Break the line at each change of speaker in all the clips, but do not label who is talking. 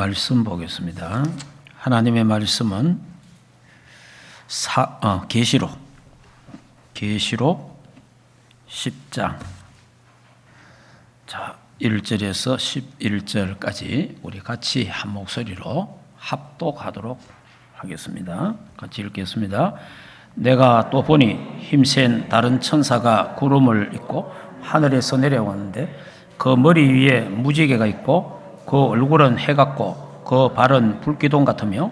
말씀 보겠습니다. 하나님의 말씀은 계시록 10장 1절에서 11절까지 우리 같이 한 목소리로 합독하도록 하겠습니다. 같이 읽겠습니다. 내가 또 보니 힘센 다른 천사가 구름을 입고 하늘에서 내려오는데 그 머리 위에 무지개가 있고 그 얼굴은 해 같고 그 발은 불기둥 같으며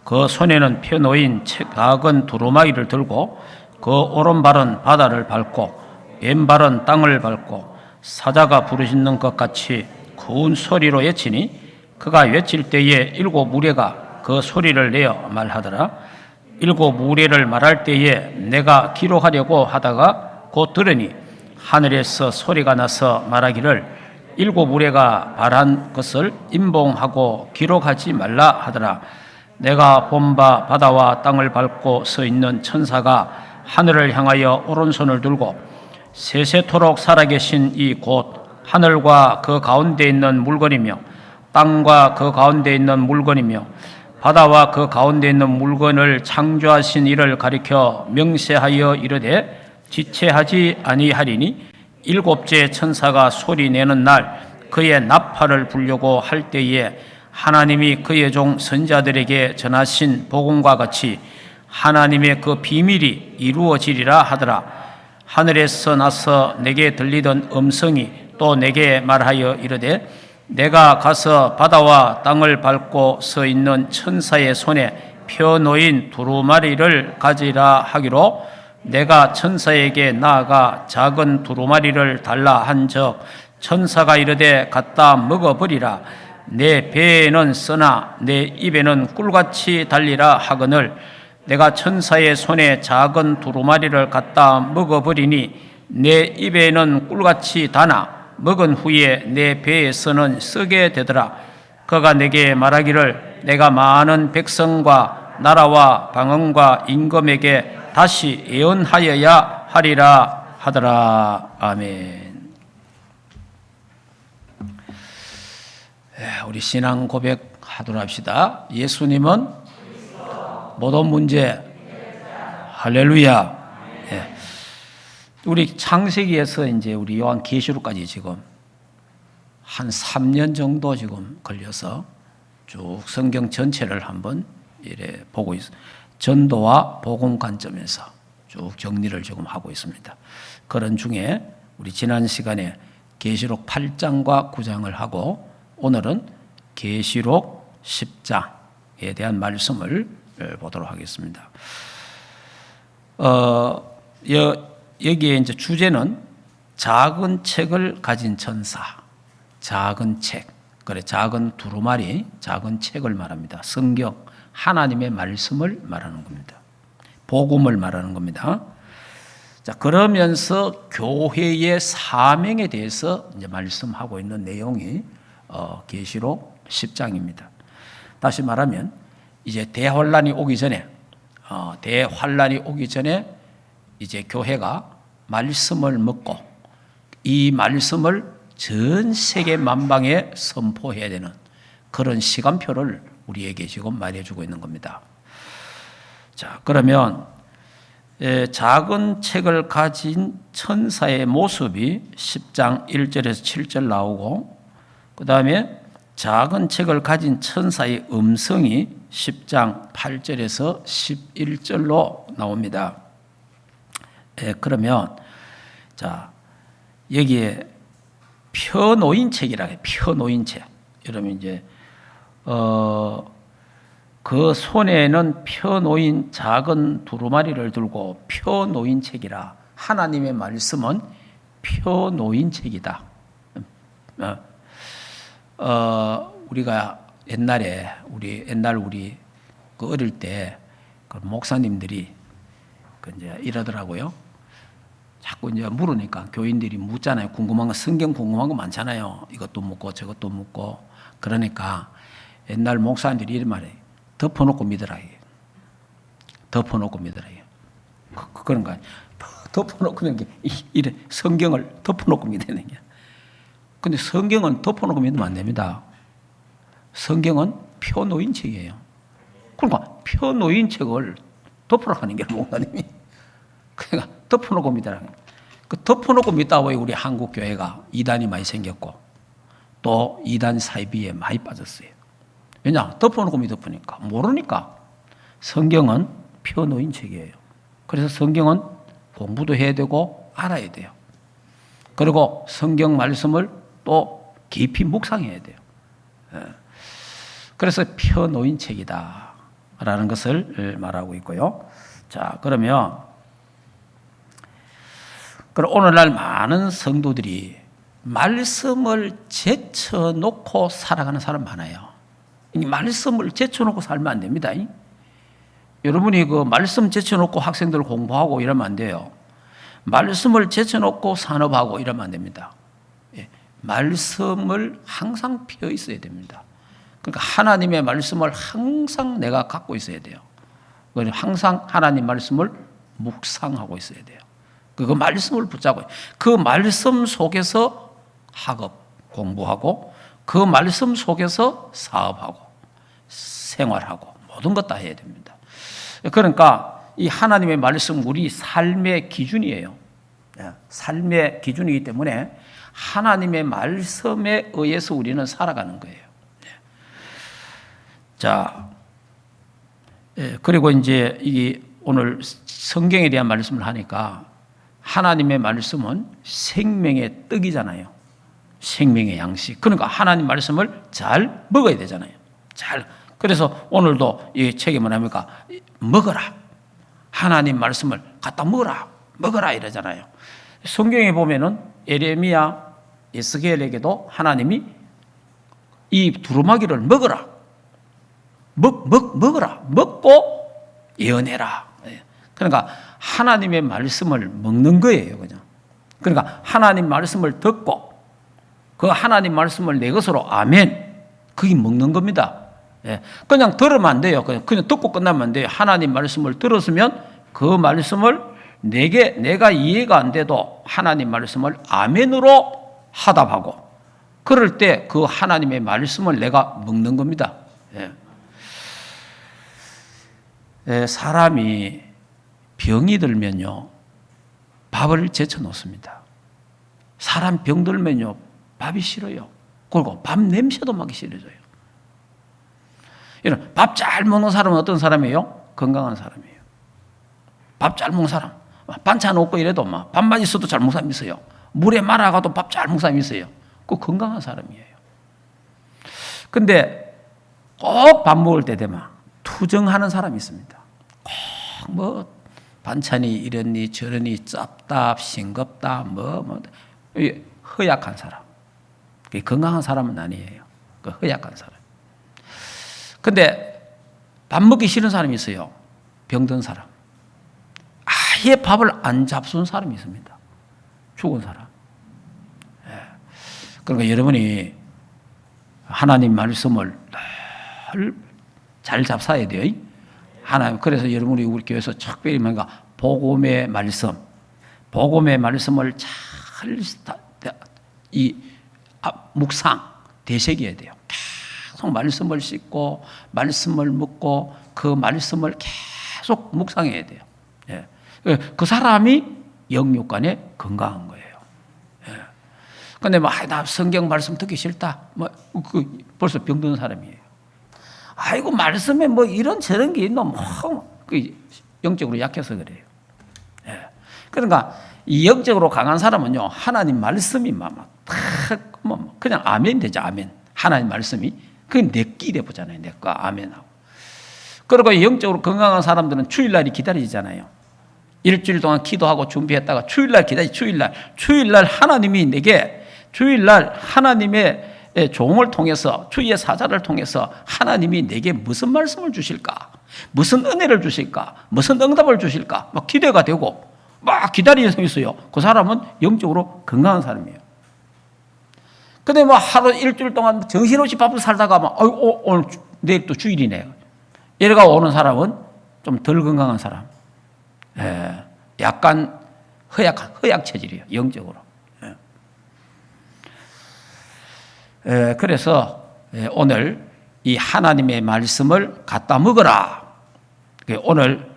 그 손에는 펴놓인 작은 두루마기를 들고 그 오른발은 바다를 밟고 왼발은 땅을 밟고 사자가 부르짖는 것 같이 큰 소리로 외치니 그가 외칠 때에 일곱 무리가 그 소리를 내어 말하더라. 일곱 무리를 말할 때에 내가 기록하려고 하다가 곧 들으니 하늘에서 소리가 나서 말하기를 일곱 무리가 말한 것을 임봉하고 기록하지 말라 하더라. 내가 본 바 바다와 땅을 밟고 서 있는 천사가 하늘을 향하여 오른손을 들고 세세토록 살아계신 이 곧 하늘과 그 가운데 있는 물건이며 땅과 그 가운데 있는 물건이며 바다와 그 가운데 있는 물건을 창조하신 이를 가리켜 명세하여 이르되 지체하지 아니하리니 일곱째 천사가 소리 내는 날 그의 나팔을 불려고 할 때에 하나님이 그의 종 선지자들에게 전하신 복음과 같이 하나님의 그 비밀이 이루어지리라 하더라. 하늘에서 나서 내게 들리던 음성이 또 내게 말하여 이르되 내가 가서 바다와 땅을 밟고 서 있는 천사의 손에 펴놓인 두루마리를 가지라 하기로 내가 천사에게 나아가 작은 두루마리를 달라 한즉 천사가 이르되 갖다 먹어버리라. 내 배에는 쓰나 내 입에는 꿀같이 달리라 하거늘 내가 천사의 손에 작은 두루마리를 갖다 먹어버리니 내 입에는 꿀같이 다나 먹은 후에 내 배에서는 쓰게 되더라. 그가 내게 말하기를 내가 많은 백성과 나라와 방언과 임금에게 다시 예언하여야 하리라 하더라. 아멘. 우리 신앙 고백하도록 합시다. 예수님은 모든 문제. 할렐루야. 예. 우리 창세기에서 이제 우리 요한 계시록까지 지금 한 3년 정도 지금 걸려서 쭉 성경 전체를 한번 이래 보고 있어요. 전도와 복음 관점에서 쭉 정리를 지금 하고 있습니다. 그런 중에 우리 지난 시간에 계시록 8장과 9장을 하고 오늘은 계시록 10장에 대한 말씀을 보도록 하겠습니다. 여기에 이제 주제는 작은 책을 가진 천사, 작은 책, 그래 작은 두루마리, 작은 책을 말합니다. 성경, 하나님의 말씀을 말하는 겁니다. 복음을 말하는 겁니다. 자, 그러면서 교회의 사명에 대해서 이제 말씀하고 있는 내용이 계시록 10장입니다. 다시 말하면 이제 대환란이 오기 전에 이제 교회가 말씀을 먹고 이 말씀을 전 세계 만방에 선포해야 되는 그런 시간표를 우리에게 지금 말해주고 있는 겁니다. 자, 그러면 작은 책을 가진 천사의 모습이 10장 1절에서 7절 나오고 그 다음에 작은 책을 가진 천사의 음성이 10장 8절에서 11절로 나옵니다. 그러면 자 여기에 펴놓인 책이라고 해요. 펴놓인 책. 여러분 이제 그 손에는 펴놓인 작은 두루마리를 들고 펴놓인 책이라. 하나님의 말씀은 펴놓인 책이다. 우리가 우리 그 어릴 때 그 목사님들이 그 이제 이러더라고요. 자꾸 이제 물으니까 교인들이 묻잖아요. 궁금한 거, 성경 궁금한 거 많잖아요. 이것도 묻고 저것도 묻고. 그러니까 옛날 목사님들이 이런 말이에요. 덮어놓고 믿으라. 덮어놓고 믿으라. 그런 거 아니에요. 덮어놓고 믿는 게 이래 성경을 덮어놓고 믿는 게. 근데 성경은 덮어놓고 믿으면 안 됩니다. 성경은 펴놓인 책이에요. 그러니까 펴놓인 책을 덮으라고 하는 게 목사님이. 그러니까 덮어놓고 믿으라. 그 덮어놓고 믿다 보니 우리 한국 교회가 이단이 많이 생겼고 또 이단 사이비에 많이 빠졌어요. 왜냐? 덮어놓고 믿어보니까 모르니까. 성경은 펴놓인 책이에요. 그래서 성경은 공부도 해야 되고 알아야 돼요. 그리고 성경 말씀을 또 깊이 묵상해야 돼요. 그래서 펴놓인 책이다 라는 것을 말하고 있고요. 자, 그러면 오늘날 많은 성도들이 말씀을 제쳐놓고 살아가는 사람 많아요. 이 말씀을 제쳐놓고 살면 안 됩니다. 여러분이 그 말씀 제쳐놓고 학생들 공부하고 이러면 안 돼요. 말씀을 제쳐놓고 산업하고 이러면 안 됩니다. 말씀을 항상 피어 있어야 됩니다. 그러니까 하나님의 말씀을 항상 내가 갖고 있어야 돼요. 항상 하나님 말씀을 묵상하고 있어야 돼요. 그 말씀을 붙잡고 그 말씀 속에서 학업, 공부하고 그 말씀 속에서 사업하고 생활하고 모든 것 다 해야 됩니다. 그러니까 이 하나님의 말씀 우리 삶의 기준이에요. 삶의 기준이기 때문에 하나님의 말씀에 의해서 우리는 살아가는 거예요. 자, 그리고 이제 이 오늘 성경에 대한 말씀을 하니까 하나님의 말씀은 생명의 떡이잖아요. 생명의 양식. 그러니까 하나님 말씀을 잘 먹어야 되잖아요. 그래서 오늘도 이 책에 뭐냐니까 먹어라. 하나님 말씀을 갖다 먹어라 이러잖아요. 성경에 보면은 에레미야, 에스겔에게도 하나님이 이 두루마기를 먹어라. 먹어라. 먹고 예언해라. 그러니까 하나님의 말씀을 먹는 거예요, 그냥. 그러니까 하나님 말씀을 듣고 그 하나님 말씀을 내 것으로 아멘. 그게 먹는 겁니다. 그냥 들으면 안 돼요. 그냥 듣고 끝나면 안 돼요. 하나님 말씀을 들었으면 그 말씀을 내가 이해가 안 돼도 하나님 말씀을 아멘으로 화답하고 그럴 때 그 하나님의 말씀을 내가 먹는 겁니다. 사람이 병이 들면요, 밥을 제쳐 놓습니다. 사람 병 들면요, 밥이 싫어요. 그리고 밥 냄새도 맡기 싫어져요. 이런 밥 잘 먹는 사람은 어떤 사람이에요? 건강한 사람이에요. 밥 잘 먹는 사람. 반찬 없고 이래도 막 밥만 있어도 잘 먹는 사람이 있어요. 물에 말아가도 밥 잘 먹는 사람이 있어요. 그 건강한 사람이에요. 근데 꼭 밥 먹을 때 되면 투정하는 사람이 있습니다. 꼭 뭐 반찬이 이러니 저러니 짭다 싱겁다 허약한 사람. 건강한 사람은 아니에요. 그 허약한 사람. 근데 밥 먹기 싫은 사람이 있어요. 병든 사람. 아예 밥을 안 잡수는 사람이 있습니다. 죽은 사람. 그러니까 여러분이 하나님 말씀을 늘 잘 잡사야 돼요. 하나님. 그래서 여러분이 우리 교회에서 특별히 뭔가 복음의 말씀을 잘 묵상, 되새겨야 돼요. 계속 말씀을 읽고 말씀을 묻고 그 말씀을 계속 묵상해야 돼요. 그 사람이 영육간에 건강한 거예요. 근데 나 성경 말씀 듣기 싫다. 벌써 병든 사람이에요. 아이고, 말씀에 이런 저런 게 있노. 영적으로 약해서 그래요. 그러니까 이 영적으로 강한 사람은요, 하나님 말씀이 그냥 아멘 되죠, 아멘. 하나님 말씀이. 그게 내 끼래 보잖아요, 내 거 아멘하고. 그리고 영적으로 건강한 사람들은 주일날이 기다리잖아요. 일주일 동안 기도하고 준비했다가 주일날 기다리지, 주일날 하나님이 내게, 주일날 하나님의 종을 통해서, 주의 사자를 통해서 하나님이 내게 무슨 말씀을 주실까? 무슨 은혜를 주실까? 무슨 응답을 주실까? 기대가 되고, 기다리는 사람이 있어요. 그 사람은 영적으로 건강한 사람이에요. 근데 하루 일주일 동안 정신없이 밥을 살다가 오늘 내일 또 주일이네. 이래가 오는 사람은 좀 덜 건강한 사람. 약간 허약 체질이에요. 영적으로. 그래서 오늘 이 하나님의 말씀을 갖다 먹어라. 오늘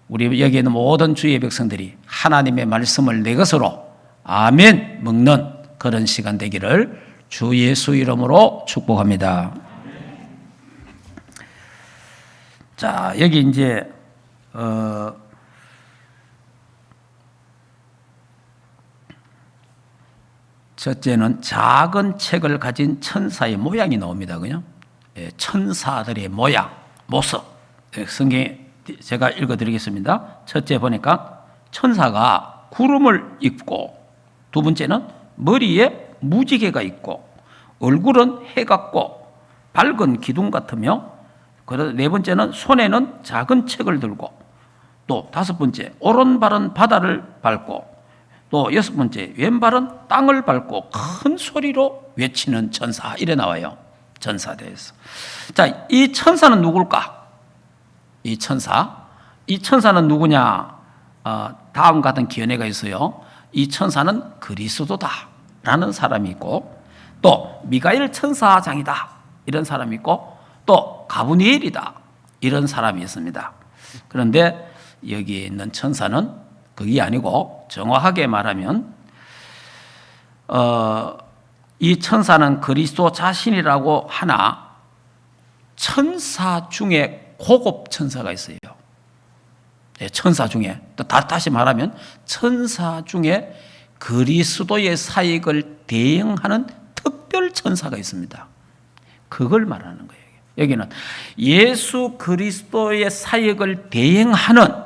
우리 여기 있는 모든 주의 백성들이 하나님의 말씀을 내 것으로 아멘 먹는 그런 시간 되기를 주 예수 이름으로 축복합니다. 자, 여기 이제 첫째는 작은 책을 가진 천사의 모양이 나옵니다. 그냥 천사들의 모양, 모습. 성경에 제가 읽어드리겠습니다. 첫째 보니까 천사가 구름을 입고, 두 번째는 머리에 무지개가 있고, 얼굴은 해 같고 밝은 기둥 같으며, 네 번째는 손에는 작은 책을 들고, 또 다섯 번째 오른발은 바다를 밟고, 또 여섯 번째 왼발은 땅을 밟고 큰 소리로 외치는 천사, 이래 나와요. 천사대에서. 자, 이 천사는 누굴까? 이 천사는 누구냐? 다음 같은 기언회가 있어요. 이 천사는 그리스도다라는 사람이 있고, 또 미가엘 천사장이다 이런 사람이 있고, 또 가브리엘이다 이런 사람이 있습니다. 그런데 여기에 있는 천사는 그게 아니고, 정확하게 말하면 이 천사는 그리스도 자신이라고 하나 천사 중에 고급 천사가 있어요. 천사 중에, 또 다시 말하면 천사 중에 그리스도의 사역을 대행하는 특별 천사가 있습니다. 그걸 말하는 거예요. 여기는 예수 그리스도의 사역을 대행하는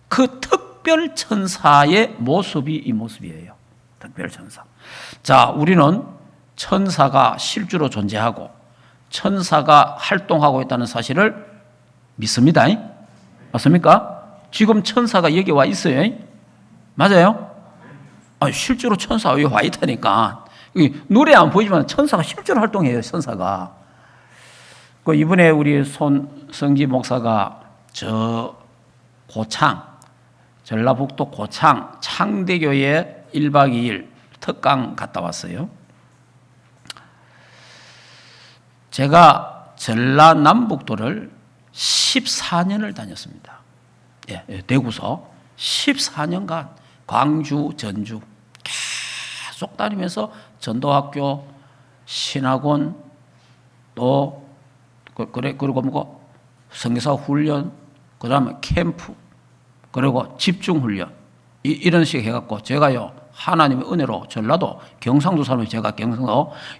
그 특별 천사의 모습이 이 모습이에요. 특별 천사. 자, 우리는 천사가 실제로 존재하고 천사가 활동하고 있다는 사실을 믿습니다. 맞습니까? 지금 천사가 여기 와 있어요. 맞아요? 실제로 천사가 여기 와 있다니까. 노래 안 보이지만 천사가 실제로 활동해요. 천사가. 이번에 우리 손성지 목사가 저 고창, 전라북도 고창 창대교회 1박 2일 특강 갔다 왔어요. 제가 전라남북도를 14년을 다녔습니다. 대구서 14년간 광주, 전주 계속 다니면서 전도학교, 신학원, 또 그리고 선교사 훈련, 그다음에 캠프, 그리고 집중 훈련, 이런 식으로 해갖고 제가요, 하나님의 은혜로 전라도 경상도 사람이, 제가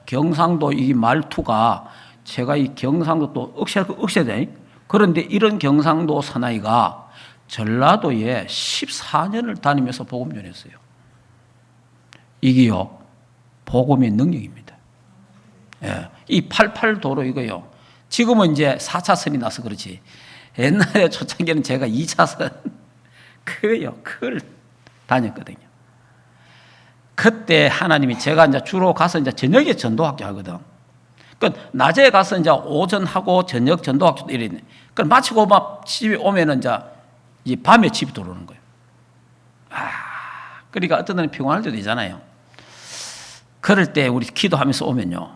경상도 이 말투가, 제가 이 경상도 또 억세대. 그런데 이런 경상도 사나이가 전라도에 14년을 다니면서 복음 전했어요. 이게요, 복음의 능력입니다. 이 88도로 이거요, 지금은 이제 4차선이 나서 그렇지, 옛날에 초창기에는 제가 2차선 그걸 다녔거든요. 그때 하나님이, 제가 이제 주로 가서 이제 저녁에 전도학교 하거든. 낮에 가서 이제 오전 하고 저녁 전도학교도 이랬네. 마치고 막 집에 오면은 이제 밤에 집에 들어오는 거예요. 그러니까 어떤 날은 피곤할 때도 있잖아요. 그럴 때 우리 기도하면서 오면요,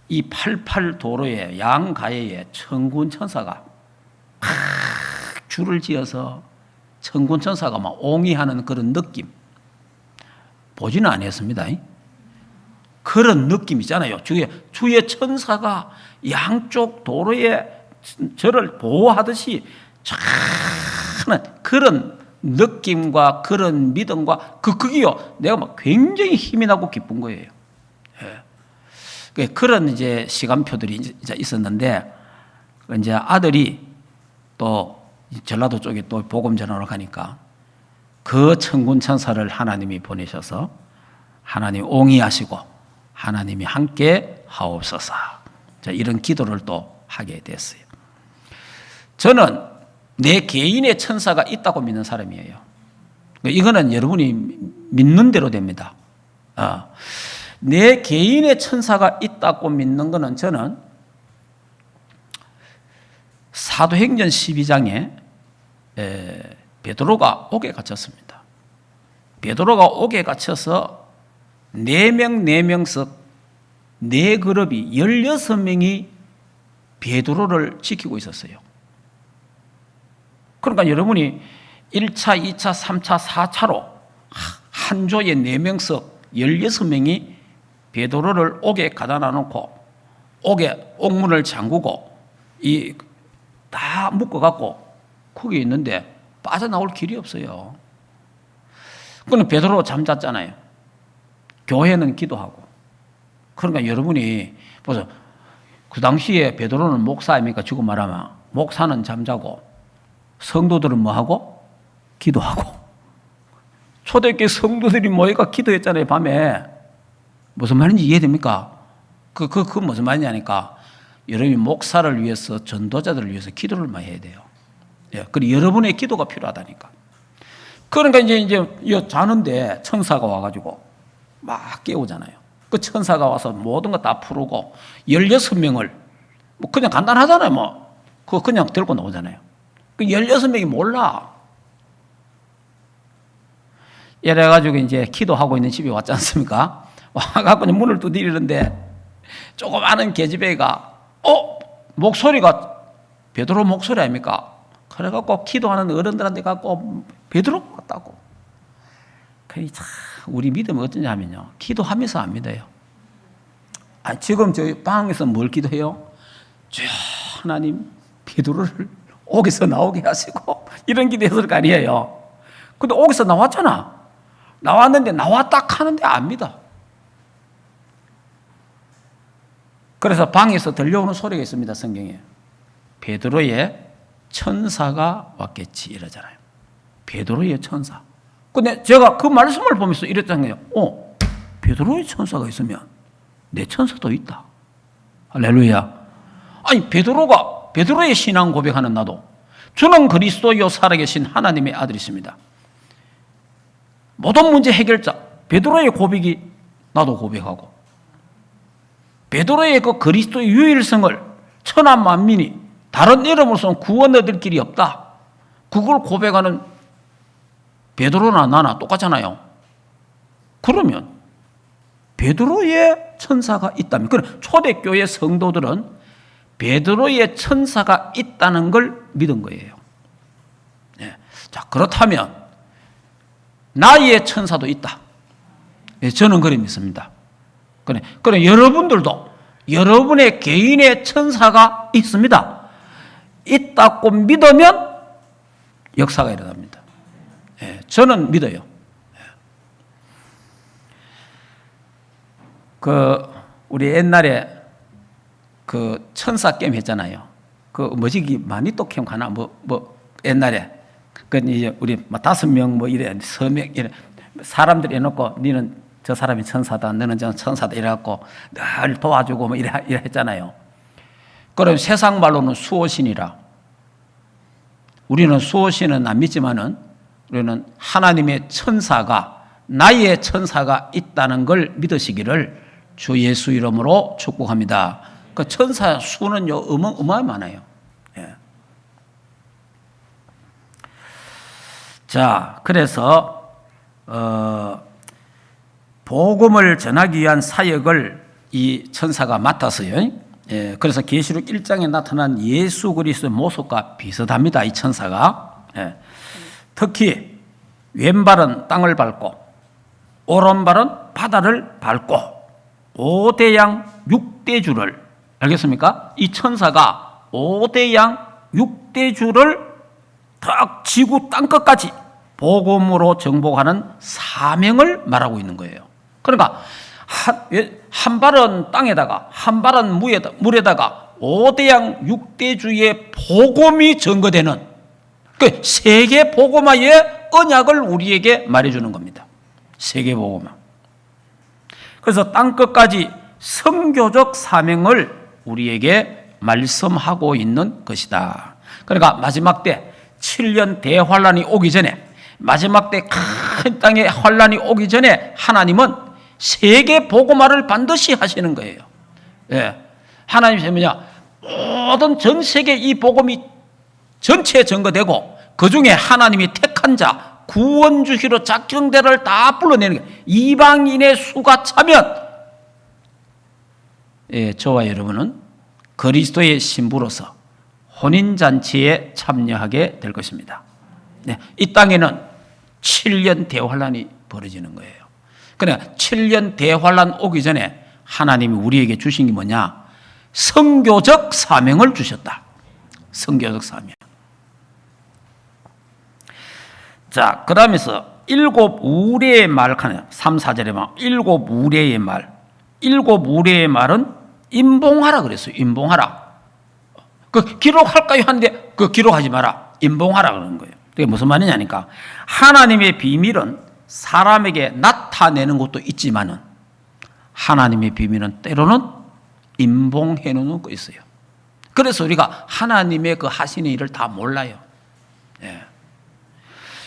이 88도로에 양가에에 천군 천사가 막 줄을 지어서 천군 천사가 막 옹이하는 그런 느낌, 보지는 않았습니다. 그런 느낌 있잖아요. 주의 천사가 양쪽 도로에 저를 보호하듯이 쫙 그런 느낌과 그런 믿음과 그게요, 내가 막 굉장히 힘이 나고 기쁜 거예요. 그런 이제 시간표들이 이제 있었는데, 이제 아들이 또 전라도 쪽에 또 복음 전하러 가니까 그 천군 천사를 하나님이 보내셔서 하나님 옹이하시고 하나님이 함께 하옵소서. 자, 이런 기도를 또 하게 됐어요. 저는 내 개인의 천사가 있다고 믿는 사람이에요. 이거는 여러분이 믿는 대로 됩니다. 내 개인의 천사가 있다고 믿는 것은, 저는 사도행전 12장에 베드로가 옥에 갇혔습니다. 베드로가 옥에 갇혀서 4명씩 4그룹이 16명이 베드로를 지키고 있었어요. 그러니까 여러분이 1차, 2차, 3차, 4차로 한 조에 4명씩 16명이 베드로를 옥에 가다 놔놓고 옥에 옥문을 잠그고 다 묶어갖고 거기 있는데 빠져나올 길이 없어요. 그럼 베드로 잠잤잖아요. 교회는 기도하고. 그러니까 여러분이 보세요. 그 당시에 베드로는 목사입니까? 지금 말하면 목사는 잠자고 성도들은 뭐하고? 기도하고. 초대교회 성도들이 모여가 기도했잖아요. 밤에. 무슨 말인지 이해됩니까? 그 무슨 말이냐니까 여러분이 목사를 위해서 전도자들을 위해서 기도를 많이 해야 돼요. 예, 그리고 여러분의 기도가 필요하다니까. 그러니까 이제 자는데 천사가 와가지고 막 깨우잖아요. 그 천사가 와서 모든 거 다 풀고 16명을 뭐 그냥 간단하잖아요. 뭐 그거 그냥 들고 나오잖아요. 그 16명이 몰라. 이래가지고 이제 기도하고 있는 집에 왔지 않습니까? 와갖고 문을 두드리는데 조그마한 계집애가 목소리가 베드로 목소리 아닙니까? 그래갖고 기도하는 어른들한테 갖고 베드로 같다고. 그러니 참 우리 믿음은 어떠냐면요, 기도하면서 안 믿어요. 지금 저희 방에서 뭘 기도해요? 주 하나님 베드로를 옥에서 나오게 하시고 이런 기도했을 거 아니에요. 근데 옥에서 나왔잖아. 나왔는데 나왔다 하는데 안 믿어. 그래서 방에서 들려오는 소리가 있습니다. 성경에 베드로의 천사가 왔겠지 이러잖아요. 베드로의 천사. 근데 제가 그 말씀을 보면서 이랬잖아요. 베드로의 천사가 있으면 내 천사도 있다. 할렐루야. 아니 베드로의 신앙 고백하는 나도 주는 그리스도요 살아계신 하나님의 아들이십니다. 모든 문제 해결자 베드로의 고백이 나도 고백하고 베드로의 그 그리스도의 유일성을 천하 만민이 다른 이름으로서는 구원 얻을 길이 없다. 그걸 고백하는 베드로나 나나 똑같잖아요. 그러면 베드로의 천사가 있다면, 초대교회 성도들은 베드로의 천사가 있다는 걸 믿은 거예요. 네. 자, 그렇다면 나의 천사도 있다. 네, 저는 그렇게 믿습니다. 그래 여러분들도 여러분의 개인의 천사가 있습니다. 있다고 믿으면 역사가 일어납니다. 예, 저는 믿어요. 우리 옛날에 천사 게임 했잖아요. 마니또 캠 가나 옛날에 이제 우리 5명 이래 서명 이래 사람들 해놓고 니는 저 사람이 천사다, 너는 저 천사다 이래갖고 늘 도와주고 이래 했잖아요. 그럼 세상 말로는 수호신이라. 우리는 수호신은 안 믿지만은 우리는 하나님의 천사가, 나의 천사가 있다는 걸 믿으시기를 주 예수 이름으로 축복합니다. 그 천사 수는요 어마어마하게 많아요. 예. 자, 그래서 복음을 전하기 위한 사역을 이 천사가 맡았어요. 예, 그래서 계시록 1장에 나타난 예수 그리스도의 모습과 비슷합니다. 이 천사가. 예. 특히 왼발은 땅을 밟고 오른발은 바다를 밟고 5대 양 6대 주를, 알겠습니까? 이 천사가 5대 양 6대 주를 딱 지구 땅끝까지 복음으로 정복하는 사명을 말하고 있는 거예요. 그러니까 한 발은 땅에다가 한 발은 물에다가 5대 양 6대 주의 복음이 전거되는 그 세계 복음화의 언약을 우리에게 말해주는 겁니다. 세계 복음화. 그래서 땅끝까지 선교적 사명을 우리에게 말씀하고 있는 것이다. 그러니까 마지막 때 7년 대환란이 오기 전에, 마지막 때 큰 땅의 환란이 오기 전에 하나님은 세계 복음화를 반드시 하시는 거예요. 예. 하나님이 뭐냐? 모든 전 세계 이 복음이 전체에 전거되고 그 중에 하나님이 택한 자, 구원 주시로 작정대를 다 불러내는 거예요. 이방인의 수가 차면, 예, 저와 여러분은 그리스도의 신부로서 혼인잔치에 참여하게 될 것입니다. 네, 이 땅에는 7년 대환란이 벌어지는 거예요. 그러니까 7년 대환란 오기 전에 하나님이 우리에게 주신 게 뭐냐? 선교적 사명을 주셨다. 선교적 사명. 자, 그 다음에서 일곱 우레의 말 하네요. 3, 4절에 막 일곱 우레의 말. 일곱 우레의 말은 임봉하라 그랬어요. 임봉하라. 그 기록할까요? 하는데 그 기록하지 마라. 임봉하라 그러는 거예요. 그게 무슨 말이냐니까 하나님의 비밀은 사람에게 나타내는 것도 있지만은 하나님의 비밀은 때로는 임봉해 놓는 거 있어요. 그래서 우리가 하나님의 그 하시는 일을 다 몰라요. 예.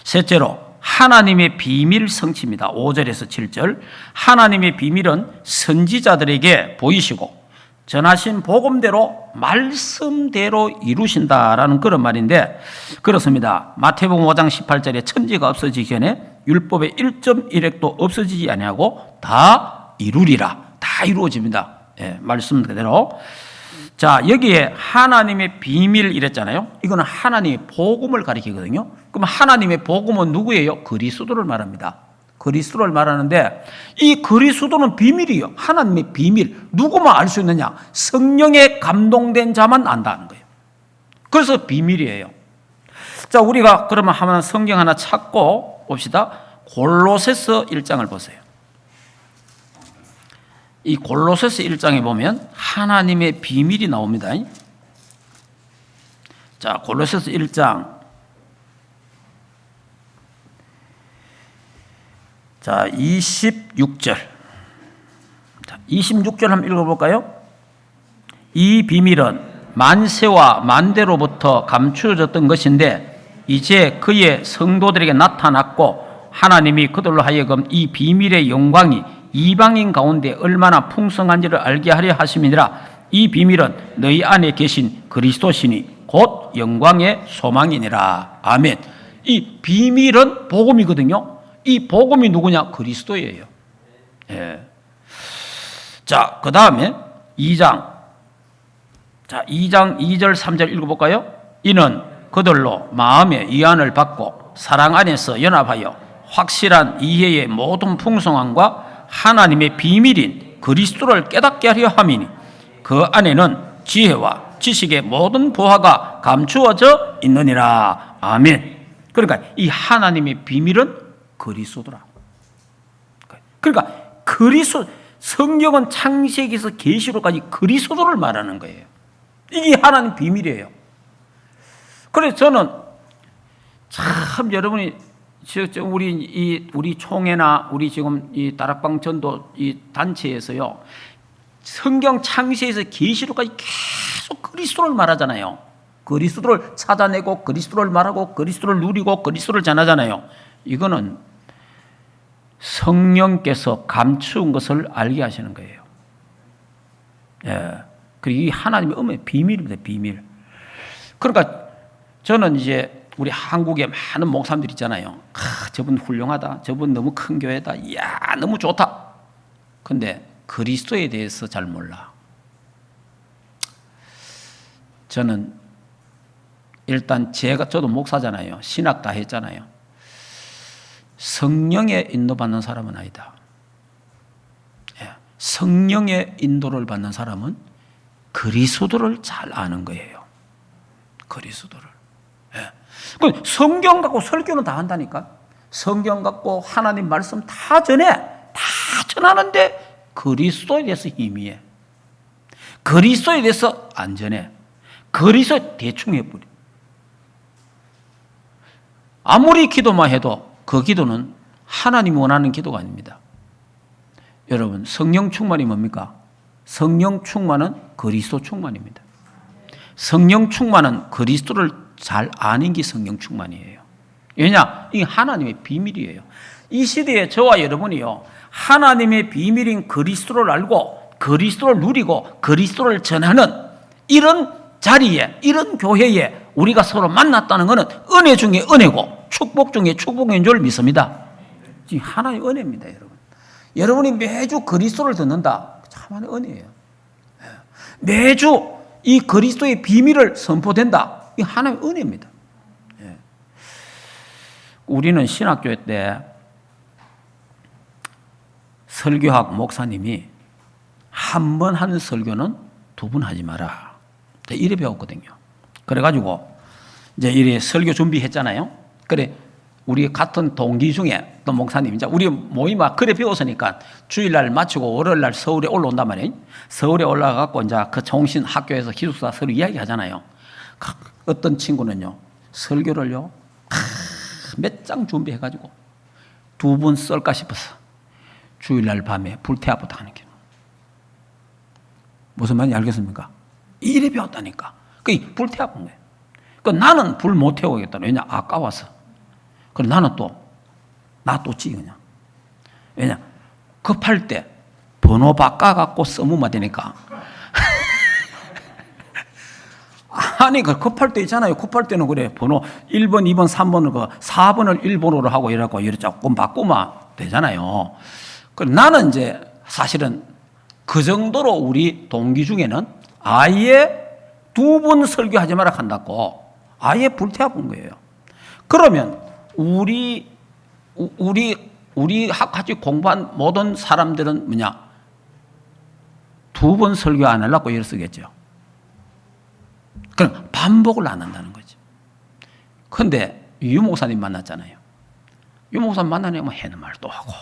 셋째로 하나님의 비밀 성취입니다. 5절에서 7절. 하나님의 비밀은 선지자들에게 보이시고 전하신 복음대로 말씀대로 이루신다라는 그런 말인데 그렇습니다. 마태복음 5장 18절에 천지가 없어지기 전에 율법의 1.1획도 없어지지 아니하고 다 이루리라. 다 이루어집니다. 예, 말씀 그대로. 자, 여기에 하나님의 비밀 이랬잖아요. 이거는 하나님의 복음을 가리키거든요. 그럼 하나님의 복음은 누구예요? 그리스도를 말합니다. 그리스도를 말하는데 이 그리스도는 비밀이에요. 하나님의 비밀. 누구만 알 수 있느냐? 성령에 감동된 자만 안다는 거예요. 그래서 비밀이에요. 자, 우리가 그러면 한번 성경 하나 찾고 봅시다. 골로새서 1장을 보세요. 이 골로새서 1장에 보면 하나님의 비밀이 나옵니다. 자, 골로새서 1장. 자, 26절. 자, 26절 한번 읽어볼까요? 이 비밀은 만세와 만대로부터 감추어졌던 것인데 이제 그의 성도들에게 나타났고 하나님이 그들로 하여금 이 비밀의 영광이 이방인 가운데 얼마나 풍성한지를 알게 하려 하심이니라. 이 비밀은 너희 안에 계신 그리스도시니 곧 영광의 소망이니라. 아멘. 이 비밀은 복음이거든요. 이 복음이 누구냐? 그리스도예요. 예. 자, 그 다음에 2장. 자, 2장 2절 3절 읽어볼까요? 이는 그들로 마음의 위안을 받고 사랑 안에서 연합하여 확실한 이해의 모든 풍성함과 하나님의 비밀인 그리스도를 깨닫게 하려 함이니 그 안에는 지혜와 지식의 모든 보화가 감추어져 있느니라. 아멘. 그러니까 이 하나님의 비밀은 그리스도라. 그러니까 그리스도, 성경은 창세기에서 계시록까지 그리스도를 말하는 거예요. 이게 하나님 비밀이에요. 그래서 저는 참 여러분이 우리 총회나 우리 지금 이 다락방 전도 이 단체에서요, 성경 창세에서 계시록까지 계속 그리스도를 말하잖아요. 그리스도를 찾아내고 그리스도를 말하고 그리스도를 누리고 그리스도를 전하잖아요. 이거는 성령께서 감추은 것을 알게 하시는 거예요. 예. 그리고 이 하나님의 은혜의 비밀입니다. 비밀. 그러니까 저는 이제 우리 한국에 많은 목사님들 있잖아요. 저분 훌륭하다. 저분 너무 큰 교회다. 이야, 너무 좋다. 근데 그리스도에 대해서 잘 몰라. 저는 일단 저도 목사잖아요. 신학 다 했잖아요. 성령의 인도받는 사람은 아니다. 성령의 인도를 받는 사람은 그리스도를 잘 아는 거예요. 그리스도를. 성경 갖고 설교는 다 한다니까. 성경 갖고 하나님 말씀 다 전해. 다 전하는데 그리스도에 대해서 희미해. 그리스도에 대해서 안 전해. 그리스도 대충 해버려. 아무리 기도만 해도 그 기도는 하나님이 원하는 기도가 아닙니다. 여러분, 성령 충만이 뭡니까? 성령 충만은 그리스도 충만입니다. 성령 충만은 그리스도를 잘 아는 게 성령 충만이에요. 왜냐? 이게 하나님의 비밀이에요. 이 시대에 저와 여러분이요, 하나님의 비밀인 그리스도를 알고 그리스도를 누리고 그리스도를 전하는 이런 자리에, 이런 교회에 우리가 서로 만났다는 것은 은혜 중에 은혜고 축복 중에 축복인 줄 믿습니다. 지금 하나의 은혜입니다, 여러분. 여러분이 매주 그리스도를 듣는다. 참 하나의 은혜예요. 매주 이 그리스도의 비밀을 선포된다. 이 하나님의 은혜입니다. 예. 우리는 신학교회 때 설교학 목사님이 한 번 하는 설교는 두 번 하지 마라. 이래 배웠거든요. 그래가지고 이제 이래 설교 준비했잖아요. 그래 우리 같은 동기 중에 또 목사님 이제 우리 모임 그래 배웠으니까 주일날 마치고 월요일날 서울에 올라온단 말이에요. 서울에 올라가고 이제 그 종신 학교에서 기숙사 서로 이야기하잖아요. 어떤 친구는요 설교를요 몇 장 준비해가지고 두 번 쓸까 싶어서 주일날 밤에 불태워부터 하는 게 무슨 말인지 알겠습니까? 이래 배웠다니까. 그 불태워본 거예요. 그 나는 불 못 태우겠다. 왜냐 아까워서. 그래 나는 놔뒀지 그냥. 왜냐 급할 때 번호 바꿔갖고 써무면 되니까. 아니 그 급할 때 있잖아요. 급할 때는 그래 번호 1번, 2번, 3번을 그 4번을 1번으로 하고 이래갖고 이래 조금 바꾸면 되잖아요. 그래 나는 이제 사실은 그 정도로 우리 동기 중에는 아예 두 번 설교하지 마라 한다고 아예 불태워본 거예요. 그러면 우리 같이 공부한 모든 사람들은 뭐냐? 두 번 설교 안 하려고 이를 쓰겠죠. 그럼 반복을 안 한다는 거지. 그런데 유 목사님 만났잖아요. 유 목사님 만나면 해는 말 또 하고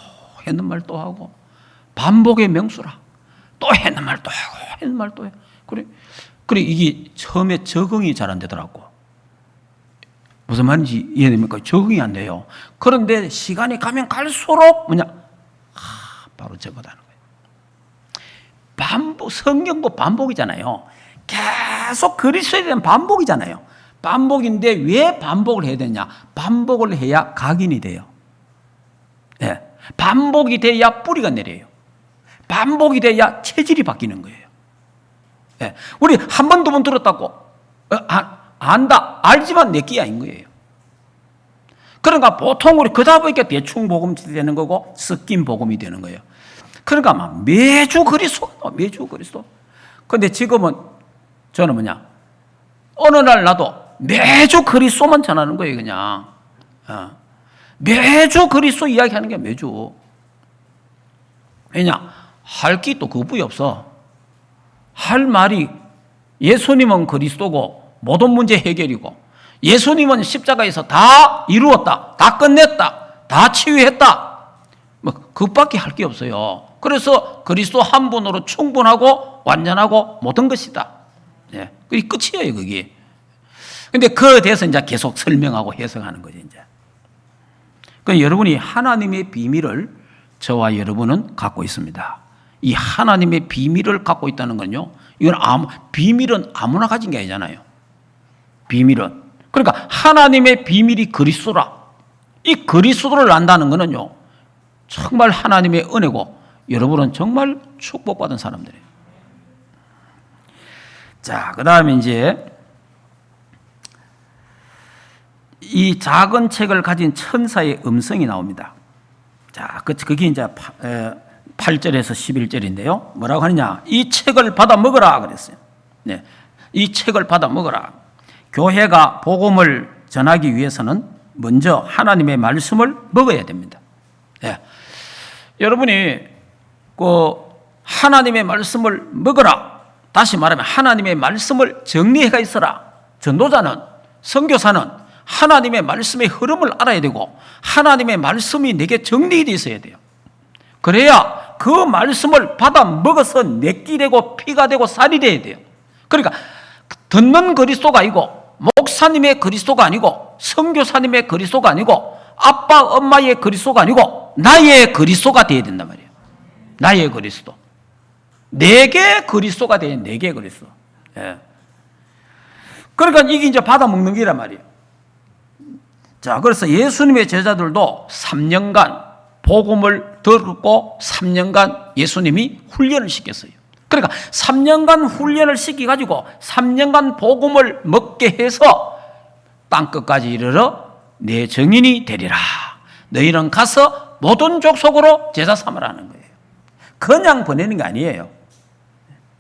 해는 말 또 하고 반복의 명수라. 또 해는 말 또 하고 해는 말 또 해. 그래 이게 처음에 적응이 잘 안 되더라고. 무슨 말인지 이해됩니까? 적응이 안 돼요. 그런데 시간이 가면 갈수록 바로 적어다는 거예요. 성경도 반복이잖아요. 계속 그리스도에 대한 반복이잖아요. 반복인데 왜 반복을 해야 되냐? 반복을 해야 각인이 돼요. 네. 반복이 돼야 뿌리가 내려요. 반복이 돼야 체질이 바뀌는 거예요. 네. 우리 한 번, 두 번 들었다고 안다, 알지만 내 끼 아닌 거예요. 그러니까 보통 우리 그러다 보니까 대충 복음이 되는 거고 섞인 복음이 되는 거예요. 그러니까 막 매주 그리스도. 근데 지금은 저는 어느 날 나도 매주 그리스도만 전하는 거예요, 그냥. 매주 그리스도 이야기하는 게 매주. 왜냐? 할 게 또 그뿐이 없어. 할 말이 예수님은 그리스도고 모든 문제 해결이고 예수님은 십자가에서 다 이루었다, 다 끝냈다, 다 치유했다. 그밖에 할 게 없어요. 그래서 그리스도 한 분으로 충분하고 완전하고 모든 것이다. 예, 그게 끝이에요, 그게. 근데 그에 대해서 이제 계속 설명하고 해석하는 거죠, 이제. 그러니까 여러분이 하나님의 비밀을 저와 여러분은 갖고 있습니다. 이 하나님의 비밀을 갖고 있다는 건요, 이건 비밀은 아무나 가진 게 아니잖아요. 비밀은. 그러니까 하나님의 비밀이 그리스도라. 이 그리스도를 안다는 것은요, 정말 하나님의 은혜고 여러분은 정말 축복받은 사람들이에요. 자, 그 다음에 이제 이 작은 책을 가진 천사의 음성이 나옵니다. 자, 그게 이제 8절에서 11절인데요. 뭐라고 하느냐? 이 책을 받아 먹어라 그랬어요. 네, 이 책을 받아 먹어라. 교회가 복음을 전하기 위해서는 먼저 하나님의 말씀을 먹어야 됩니다. 네. 여러분이 하나님의 말씀을 먹어라. 다시 말하면 하나님의 말씀을 정리해가 있어라. 전도자는, 선교사는 하나님의 말씀의 흐름을 알아야 되고 하나님의 말씀이 내게 정리되어 있어야 돼요. 그래야 그 말씀을 받아 먹어서 내 끼 되고 피가 되고 살이 돼야 돼요. 그러니까 듣는 그리스도가 아니고 목사님의 그리스도가 아니고 선교사님의 그리스도가 아니고 아빠 엄마의 그리스도가 아니고 나의 그리스도가 되어야 된단 말이에요. 나의 그리스도. 내게 그리스도가 돼야 내게 그리스도. 예. 그러니까 이게 이제 받아 먹는 게란 말이에요. 자, 그래서 예수님의 제자들도 3년간 복음을 듣고 3년간 예수님이 훈련을 시켰어요. 그러니까 3년간 훈련을 시켜가지고 3년간 복음을 먹게 해서 땅끝까지 이르러 내 증인이 되리라. 너희는 가서 모든 족속으로 제자 삼으라는 거예요. 그냥 보내는 게 아니에요.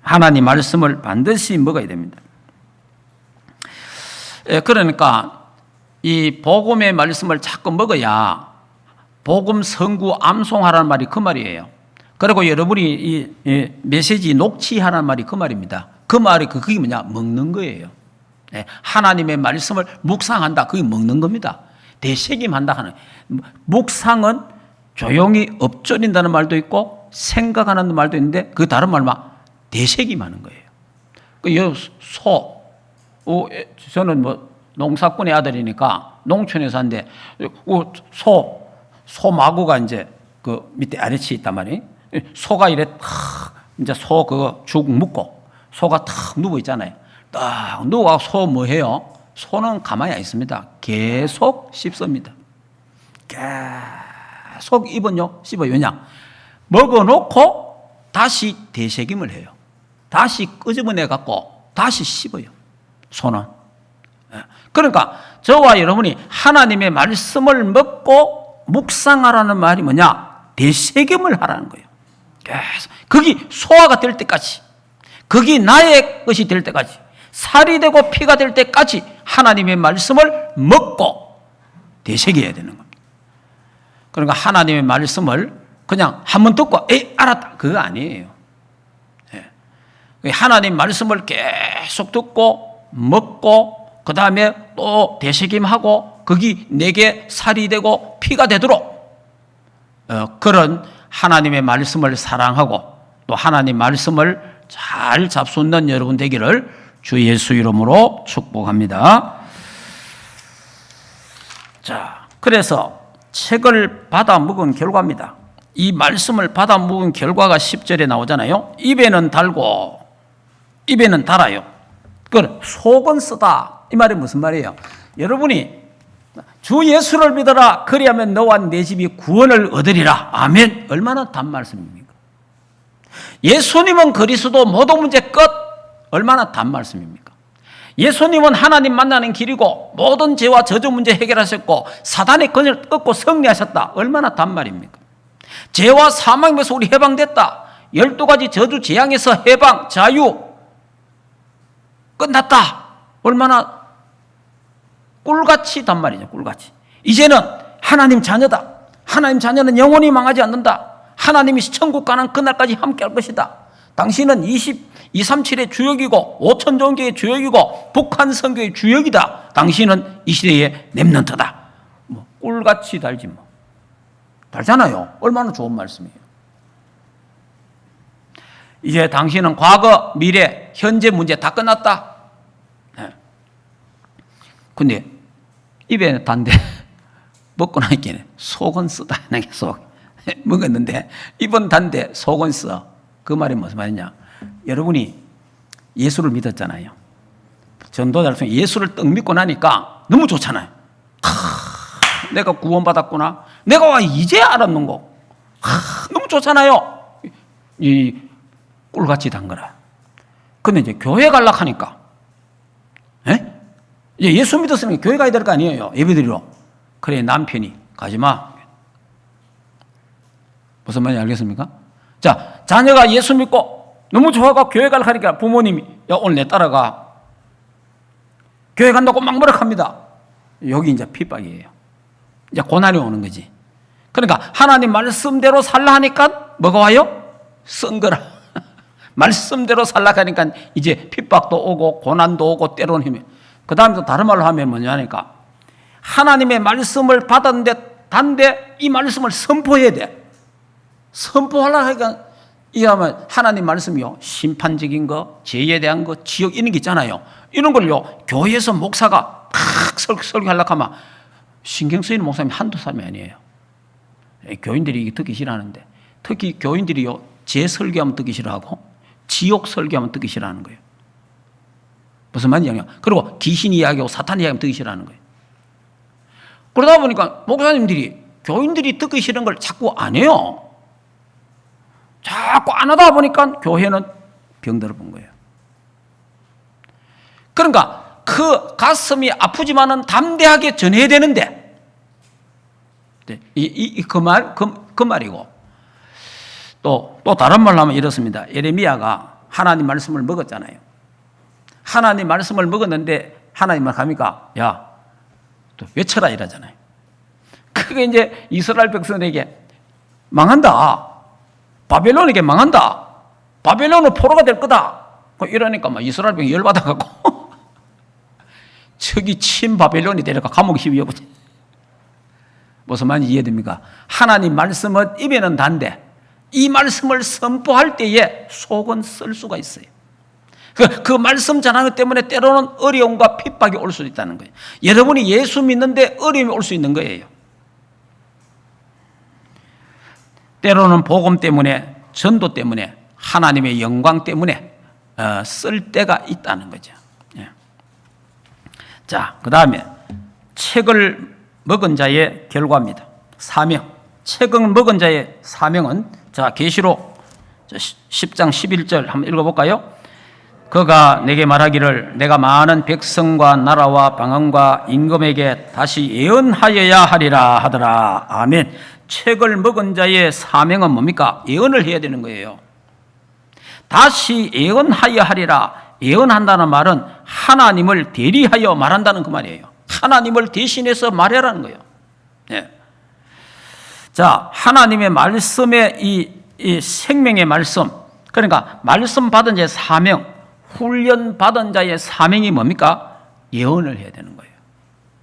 하나님 말씀을 반드시 먹어야 됩니다. 그러니까 이 복음의 말씀을 자꾸 먹어야 복음 선구 암송하라는 말이 그 말이에요. 그리고 여러분이 이 메시지 녹취하라는 말이 그 말입니다. 그 말이 그게 뭐냐? 먹는 거예요. 하나님의 말씀을 묵상한다. 그게 먹는 겁니다. 되새김한다 하는. 묵상은 조용히 엎조린다는 말도 있고 생각하는 말도 있는데 그 다른 말만 되새김하는 거예요. 저는 뭐 농사꾼의 아들이니까 농촌에 사는데 소마구가 이제 그 밑에 아래치 있단 말이에요. 소가 이래 이제 소 그거 죽 묻고 소가 탁 누워 있잖아요. 딱 누워 소 뭐 해요? 소는 가만히 안 있습니다. 계속 씹습니다. 계속 입은요 씹어요. 왜냐? 먹어놓고 다시 되새김을 해요. 다시 끄집어내 갖고 다시 씹어요. 소는. 그러니까 저와 여러분이 하나님의 말씀을 먹고 묵상하라는 말이 뭐냐? 되새김을 하라는 거예요. 계속. 그게 소화가 될 때까지, 그게 나의 것이 될 때까지, 살이 되고 피가 될 때까지 하나님의 말씀을 먹고 되새겨야 되는 겁니다. 그러니까 하나님의 말씀을 그냥 한번 듣고 에이 알았다 그거 아니에요. 하나님 말씀을 계속 듣고 먹고 그 다음에 또 되새김하고 그게 내게 살이 되고 피가 되도록 그런 하나님의 말씀을 사랑하고 또 하나님 말씀을 잘 잡수는 여러분 되기를 주 예수 이름으로 축복합니다. 자, 그래서 책을 받아 먹은 결과입니다. 이 말씀을 받아 먹은 결과가 10절에 나오잖아요. 입에는 달고 입에는 달아요. 그건 속은 쓰다. 이 말이 무슨 말이에요? 여러분이 주 예수를 믿어라. 그리하면 너와 내 집이 구원을 얻으리라. 아멘. 얼마나 단 말씀입니까? 예수님은 그리스도 모든 문제 끝. 얼마나 단 말씀입니까? 예수님은 하나님 만나는 길이고 모든 죄와 저주 문제 해결하셨고 사단의 권을 꺾고 승리하셨다. 얼마나 단 말입니까? 죄와 사망에서 우리 해방됐다. 12가지 저주 재앙에서 해방, 자유 끝났다. 얼마나 꿀같이 단말이죠. 꿀같이. 이제는 하나님 자녀다. 하나님 자녀는 영원히 망하지 않는다. 하나님이 천국 가는 그날까지 함께할 것이다. 당신은 237의 주역이고 5천종교의 주역이고 북한 선교의 주역이다. 당신은 이 시대의 렘넌트다. 뭐 꿀같이 달지 뭐. 달잖아요. 얼마나 좋은 말씀이에요. 이제 당신은 과거, 미래, 현재 문제 다 끝났다. 근데 입에 단데 먹고 나니까 속은 쓰다. 속 먹었는데 입은 단데 속은 써. 그 말이 무슨 말이냐? 여러분이 예수를 믿었잖아요. 전도자를 통해 예수를 딱 믿고 나니까 너무 좋잖아요. 내가 구원받았구나. 내가 이제 알았는 거. 너무 좋잖아요. 이 꿀같이 단 거라. 근데 이제 교회 갈라 하니까 이제 예수 믿었으니까 교회 가야 될 거 아니에요. 예배드리러. 그래 남편이 가지마. 무슨 말인지 알겠습니까? 자, 자녀가 예수 믿고 너무 좋아가 교회 가려 하니까 부모님이 야 오늘 내 따라가. 교회 간다고 막 뭐라 합니다. 여기 이제 핍박이에요. 이제 고난이 오는 거지. 그러니까 하나님 말씀대로 살라 하니까 뭐가 와요? 쓴 거라. 말씀대로 살라 하니까 이제 핍박도 오고 고난도 오고 때로는 힘이. 그 다음에 또 다른 말로 하면 뭐냐니까 하나님의 말씀을 받았는데 단데 이 말씀을 선포해야 돼. 선포하려고 하니까 이 하면 하나님 말씀이요. 심판적인 거, 죄에 대한 거, 지옥 이런 게 있잖아요. 이런 걸요. 교회에서 목사가 팍 설교하려고 하면 신경 쓰이는 목사님이 한두 사람이 아니에요. 교인들이 이게 듣기 싫어하는데 특히 교인들이요. 죄 설교하면 듣기 싫어하고 지옥 설교하면 듣기 싫어하는 거예요. 무슨 말이냐? 그리고 귀신 이야기하고 사탄 이야기하면 듣기 싫어하는 거예요. 그러다 보니까 목사님들이 교인들이 듣기 싫은 걸 자꾸 안 해요. 자꾸 안 하다 보니까 교회는 병들어 본 거예요. 그러니까 그 가슴이 아프지만은 담대하게 전해야 되는데 그 말이고 또 다른 말로 하면 이렇습니다. 예레미야가 하나님 말씀을 먹었잖아요. 하나님 말씀을 먹었는데 하나님 말 합니까? 야, 또 외쳐라 이러잖아요. 그게 이제 이스라엘 백성에게 망한다. 바벨론에게 망한다. 바벨론은 포로가 될 거다. 이러니까 막 이스라엘 백성이 열받아갖고 저기 친 바벨론이 데려가 감옥에 휘어보지. 무슨 말인지 이해됩니까? 하나님 말씀은 입에는 단데 이 말씀을 선포할 때에 속은 쓸 수가 있어요. 그 말씀 전하는 것 때문에 때로는 어려움과 핍박이 올 수도 있다는 거예요. 여러분이 예수 믿는데 어려움이 올 수 있는 거예요. 때로는 복음 때문에, 전도 때문에, 하나님의 영광 때문에 쓸 때가 있다는 거죠. 자, 그 다음에 책을 먹은 자의 결과입니다. 사명. 책을 먹은 자의 사명은, 자, 계시록 10장 11절 한번 읽어볼까요? 그가 내게 말하기를 내가 많은 백성과 나라와 방언과 임금에게 다시 예언하여야 하리라 하더라. 아멘. 책을 먹은 자의 사명은 뭡니까? 예언을 해야 되는 거예요. 다시 예언하여 하리라. 예언한다는 말은 하나님을 대리하여 말한다는 그 말이에요. 하나님을 대신해서 말하라는 거예요. 네. 자, 하나님의 말씀의 이 생명의 말씀, 그러니까 말씀 받은 자의 사명, 훈련 받은 자의 사명이 뭡니까? 예언을 해야 되는 거예요.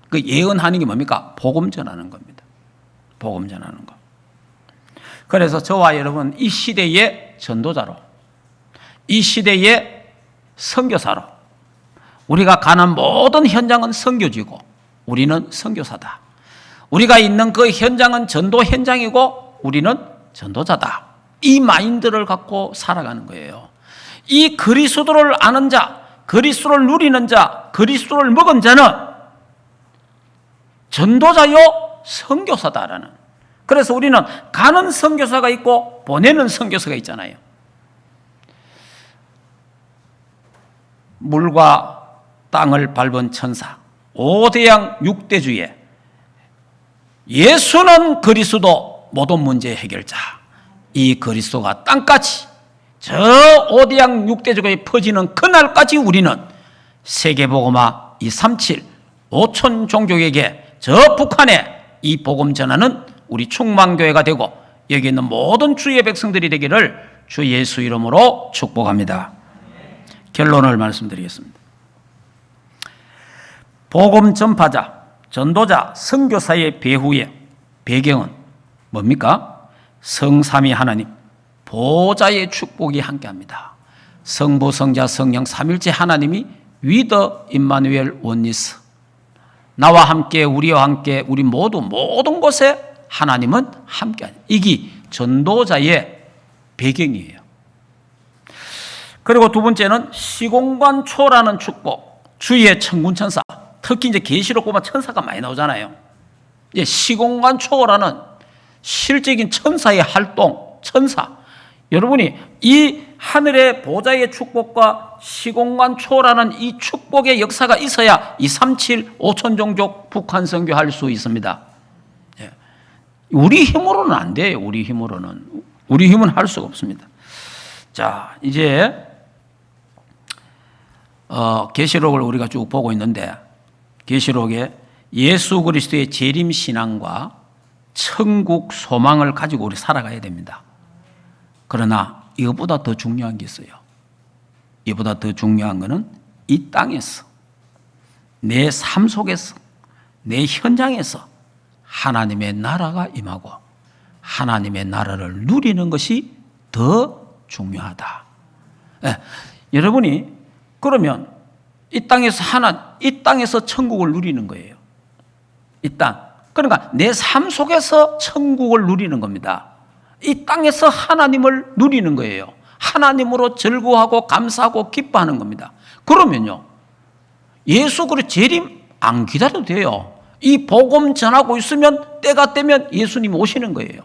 그 예언하는 게 뭡니까? 복음 전하는 겁니다. 복음 전하는 거. 그래서 저와 여러분 이 시대의 전도자로, 이 시대의 선교사로, 우리가 가는 모든 현장은 선교지고 우리는 선교사다. 우리가 있는 그 현장은 전도 현장이고 우리는 전도자다. 이 마인드를 갖고 살아가는 거예요. 이 그리스도를 아는 자, 그리스도를 누리는 자, 그리스도를 먹은 자는 전도자요 선교사다라는. 그래서 우리는 가는 선교사가 있고 보내는 선교사가 있잖아요. 물과 땅을 밟은 천사, 5대양 6대주의, 예수는 그리스도 모든 문제 해결자. 이 그리스도가 땅까지 저 5대양 6대주에 퍼지는 그날까지 우리는 세계복음화 237 5천 종족에게 저 북한에 이 복음 전하는 우리 충만교회가 되고 여기 있는 모든 주의 백성들이 되기를 주 예수 이름으로 축복합니다. 결론을 말씀드리겠습니다. 복음 전파자, 전도자, 선교사의 배후의 배경은 뭡니까? 성삼위 하나님, 보좌의 축복이 함께합니다. 성부, 성자, 성령 삼일체 하나님이 위더 임마누엘 원니스, 나와 함께 우리와 함께 우리 모든 곳에 하나님은 함께하는, 이게 전도자의 배경이에요. 그리고 두 번째는 시공간 초라는 축복, 주의 천군 천사. 특히 이제 계시록 보면 천사가 많이 나오잖아요. 이제 시공간 초라는 실적인 천사의 활동, 천사. 여러분이 이 하늘의 보좌의 축복과 시공간 초라는 이 축복의 역사가 있어야 237 5천 종족 북한 선교할 수 있습니다. 우리 힘으로는 안 돼요. 우리 힘은 할 수가 없습니다. 자, 이제 계시록을 우리가 쭉 보고 있는데, 계시록에 예수 그리스도의 재림 신앙과 천국 소망을 가지고 우리 살아가야 됩니다. 그러나 이것보다 더 중요한 게 있어요. 이보다 더 중요한 것은 이 땅에서, 내 삶 속에서, 내 현장에서 하나님의 나라가 임하고 하나님의 나라를 누리는 것이 더 중요하다. 여러분이 그러면 이 땅에서 천국을 누리는 거예요. 이 땅. 그러니까 내 삶 속에서 천국을 누리는 겁니다. 이 땅에서 하나님을 누리는 거예요. 하나님으로 즐거워하고 감사하고 기뻐하는 겁니다. 그러면요, 예수 그리스도 재림 안 기다려도 돼요. 이 복음 전하고 있으면 때가 되면 예수님 오시는 거예요.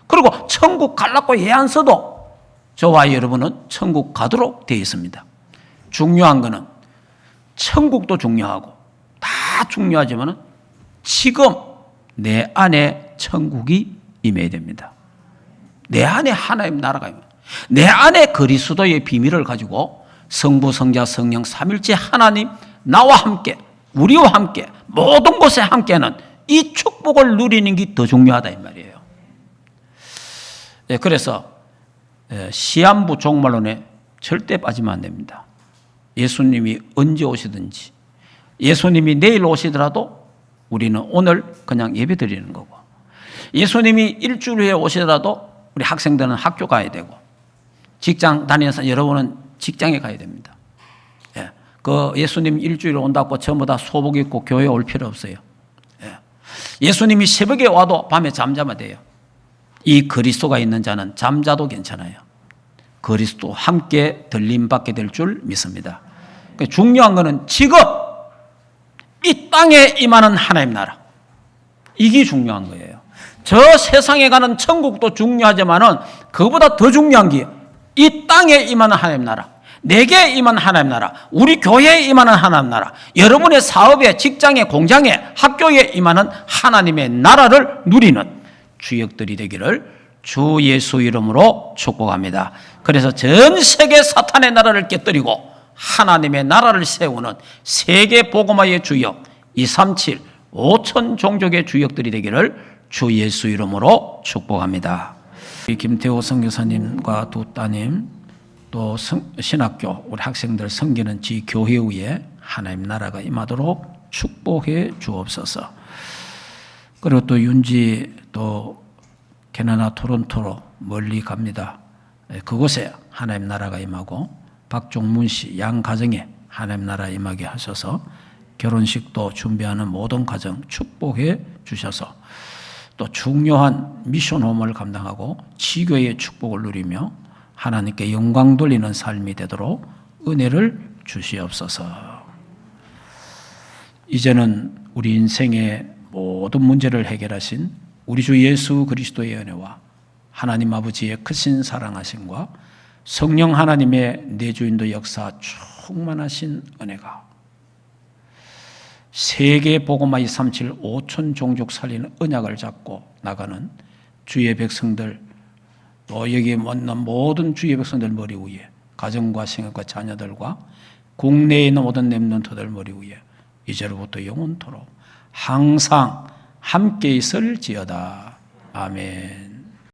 그리고 천국 갈라고 예안 써도 저와 여러분은 천국 가도록 되어 있습니다. 중요한 거는 천국도 중요하고 다 중요하지만 지금 내 안에 천국이 임해야 됩니다. 내 안에 하나님 나라가 임해요. 내 안에 그리스도의 비밀을 가지고 성부, 성자, 성령, 삼일째 하나님 나와 함께, 우리와 함께, 모든 곳에 함께하는 이 축복을 누리는 게 더 중요하다 이 말이에요. 그래서 시한부 종말론에 절대 빠지면 안 됩니다. 예수님이 언제 오시든지, 예수님이 내일 오시더라도 우리는 오늘 그냥 예배 드리는 거고, 예수님이 일주일 후에 오시더라도 우리 학생들은 학교 가야 되고, 직장 다니면서 여러분은 직장에 가야 됩니다. 그 예수님 일주일에 온다고 전부 다 소복 입고 교회에 올 필요 없어요. 예수님이 새벽에 와도 밤에 잠자면 돼요. 이 그리스도가 있는 자는 잠자도 괜찮아요. 그리스도 함께 들림받게 될 줄 믿습니다. 중요한 것은 지금 이 땅에 임하는 하나님 나라, 이게 중요한 거예요. 저 세상에 가는 천국도 중요하지만은 그보다 더 중요한 게 이 땅에 임하는 하나님 나라, 내게 임하는 하나님 나라, 우리 교회에 임하는 하나님 나라, 여러분의 사업에, 직장에, 공장에, 학교에 임하는 하나님의 나라를 누리는 주역들이 되기를 주 예수 이름으로 축복합니다. 그래서 전 세계 사탄의 나라를 깨뜨리고 하나님의 나라를 세우는 세계 복음화의 주역 237 5천 종족의 주역들이 되기를 주 예수 이름으로 축복합니다. 김태호 선교사님과 두 따님, 또 신학교 우리 학생들 섬기는 지 교회 위에 하나님 나라가 임하도록 축복해 주옵소서. 그리고 또 윤지 또 캐나다 토론토로 멀리 갑니다. 그곳에 하나님 나라가 임하고 박종문 씨 양 가정에 하나님 나라 임하게 하셔서 결혼식도 준비하는 모든 가정 축복해 주셔서 또 중요한 미션 홈을 감당하고 지교의 축복을 누리며 하나님께 영광 돌리는 삶이 되도록 은혜를 주시옵소서. 이제는 우리 인생의 모든 문제를 해결하신 우리 주 예수 그리스도의 은혜와 하나님 아버지의 크신 사랑하심과 성령 하나님의 내주인도 역사 충만하신 은혜가 세계 복음화 237 5천 종족 살리는 언약을 잡고 나가는 주의 백성들, 또 여기에 만난 모든 주의 백성들 머리 위에, 가정과 생활과 자녀들과 국내에 있는 모든 렘넌트들 머리 위에 이제로부터 영원토록 항상 함께 있을지어다. 아멘.